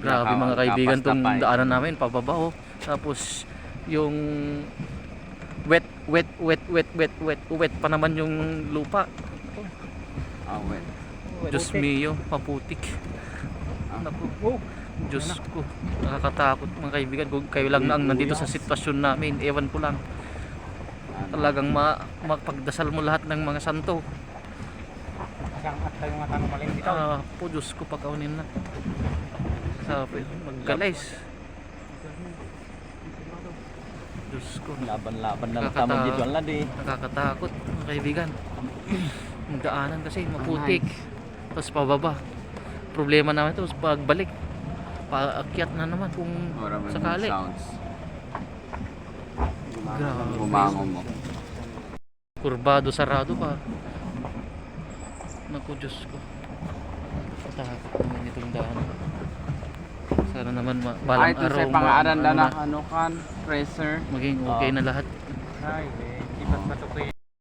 Grabe mga kaibigan, tong daanan namin pababa oh. Tapos yung wet pa naman yung lupa. Wet. Diyos mio, maputik. Naku, Diyos ko, nakakatakot mga kaibigan. Kung kayo lang ang nandito sa sitwasyon namin, ewan ko lang. Talagang mapagdasal mo lahat ng mga santo. Po Diyos ko, pag-aunin na. Sabi, mag-guys. Diyos ko, Laban-laban na tama dito lang di. nakakatakot mga kaibigan. Yung daanan kasi maputik. Tapos pababa. Problema naman ito pagbalik. Paakyat na naman kung sakali. Grabe. Bumangon mo. Kurbado, sarado pa. Naku, Diyos ko. Takot naman itong daanan. Sana naman balang Ito araw sa pangaran na ano kan, tracer. maging okay na lahat. Ay, ipat pa to kuya.